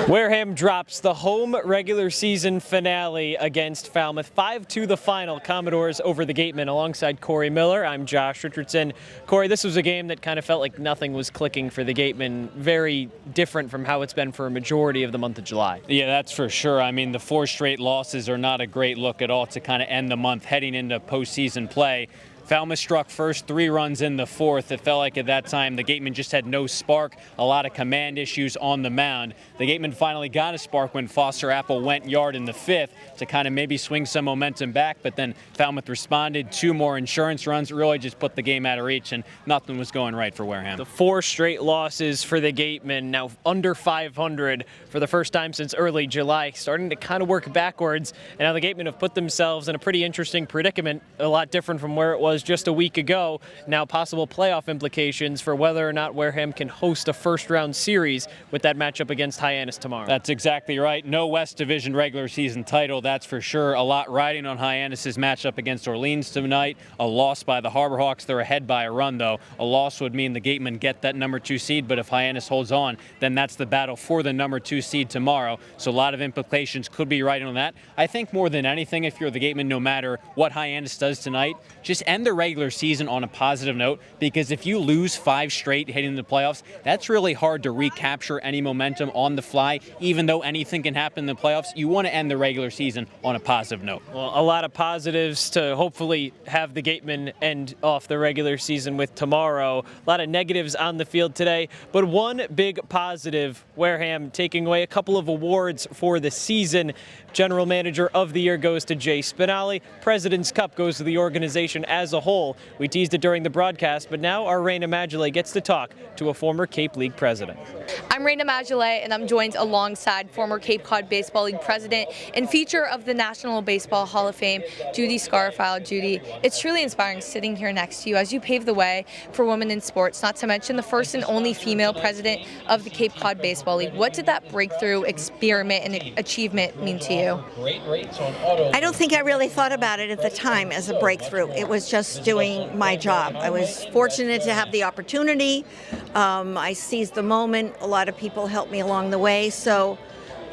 Wareham drops the home regular season finale against Falmouth. 5-2 the final. Commodores over the Gatemen. Alongside Cory Miller, I'm Josh Richardson. Cory, this was a game that kind of felt like nothing was clicking for the Gatemen. Very different from how it's been for a majority of the month of July. Yeah, that's for sure. I mean, the 4 straight losses are not a great look at all to kind of end the month heading into postseason play. Falmouth struck first, 3 runs in the 4th. It felt like at that time the Gatemen just had no spark, a lot of command issues on the mound. The Gatemen finally got a spark when Foster Apple went yard in the 5th to kind of maybe swing some momentum back, but then Falmouth responded. 2 more insurance runs really just put the game out of reach, and nothing was going right for Wareham. The 4 straight losses for the Gatemen, now under 500 for the first time since early July, starting to kind of work backwards, and now the Gatemen have put themselves in a pretty interesting predicament, a lot different from where it was just a week ago. Now possible playoff implications for whether or not Wareham can host a first-round series with that matchup against Hyannis tomorrow. That's exactly right. No West Division regular season title, that's for sure. A lot riding on Hyannis' matchup against Orleans tonight. A loss by the Harbor Hawks. They're ahead by a run, though. A loss would mean the Gatemen get that number 2 seed, but if Hyannis holds on, then that's the battle for the number 2 seed tomorrow. So a lot of implications could be riding on that. I think more than anything, if you're the Gatemen, no matter what Hyannis does tonight, just end the regular season on a positive note, because if you lose 5 straight heading into the playoffs, that's really hard to recapture any momentum on the fly. Even though anything can happen in the playoffs, you want to end the regular season on a positive note. Well, a lot of positives to hopefully have the Gatemen end off the regular season with tomorrow. A lot of negatives on the field today, but one big positive, Wareham taking away a couple of awards for the season. General Manager of the Year goes to Jay Spillane. President's Cup goes to the organization as a whole. We teased it during the broadcast, but now our Rayna Maggelet gets to talk to a former Cape League president. I'm Rayna Maggelet, and I'm joined alongside former Cape Cod Baseball League president and feature of the National Baseball Hall of Fame, Judy Scarfile. Judy, it's truly inspiring sitting here next to you as you pave the way for women in sports, not to mention the first and only female president of the Cape Cod Baseball League. What did that breakthrough, experiment, and achievement mean to you? I don't think I really thought about it at the time as a breakthrough. It was just doing my job. I was fortunate to have the opportunity. I seized the moment. A lot of people helped me along the way. So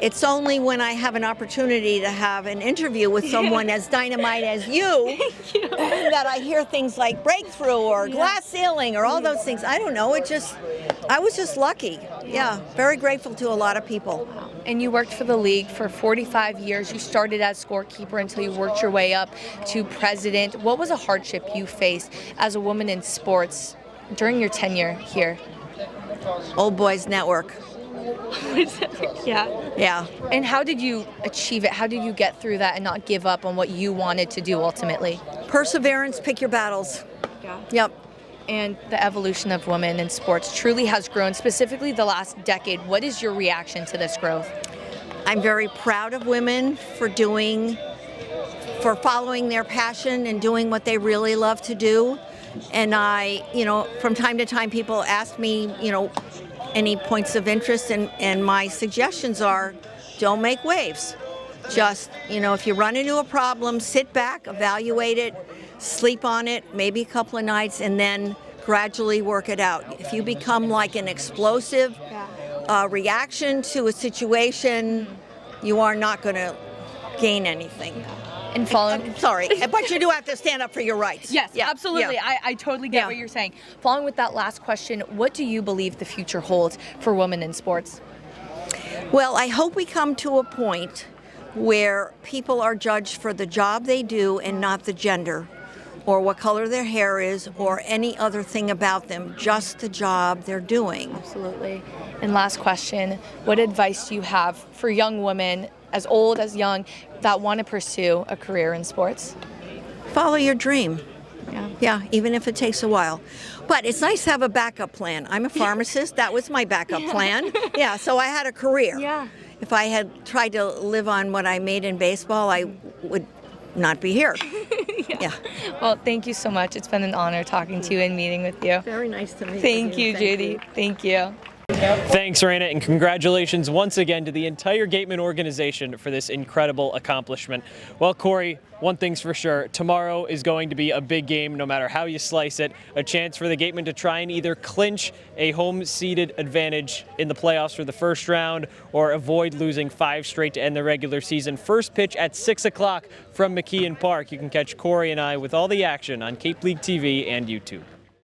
it's only when I have an opportunity to have an interview with someone as dynamite as you that I hear things like breakthrough or glass ceiling or all those things. I don't know. I was just lucky. Yeah, very grateful to a lot of people. And you worked for the league for 45 years. You started as scorekeeper until you worked your way up to president. What was a hardship you faced as a woman in sports during your tenure here? Old Boys Network. Yeah. And how did you achieve it? How did you get through that and not give up on what you wanted to do ultimately? Perseverance, pick your battles. Yeah. Yep. And the evolution of women in sports truly has grown, specifically the last decade. What is your reaction to this growth? I'm very proud of women for following their passion and doing what they really love to do. And from time to time people ask me, any points of interest, and my suggestions are, don't make waves. Just, if you run into a problem, sit back, evaluate it, sleep on it, maybe a couple of nights, and then gradually work it out. If you become like an explosive reaction to a situation, you are not going to gain anything. And following, sorry, but you do have to stand up for your rights. Yes, absolutely. Yeah. I totally get what you're saying. Following with that last question, what do you believe the future holds for women in sports? Well, I hope we come to a point where people are judged for the job they do and not the gender or what color their hair is or any other thing about them, just the job they're doing. Absolutely. And last question, what advice do you have for young women, as old as young, that want to pursue a career in sports? Follow your dream. Yeah, even if it takes a while. But it's nice to have a backup plan. I'm a pharmacist. That was my backup plan. Yeah, so I had a career. Yeah. If I had tried to live on what I made in baseball, I would not be here. Yeah. Well, thank you so much. It's been an honor talking to you and meeting with you. Very nice to meet you. Thank you, Judy. Thank you. Thanks, Rayna, and congratulations once again to the entire Gatemen organization for this incredible accomplishment. Well, Cory, one thing's for sure, tomorrow is going to be a big game no matter how you slice it. A chance for the Gatemen to try and either clinch a home-seeded advantage in the playoffs for the first round or avoid losing 5 straight to end the regular season. First pitch at 6 o'clock from McKeon Park. You can catch Cory and I with all the action on Cape League TV and YouTube.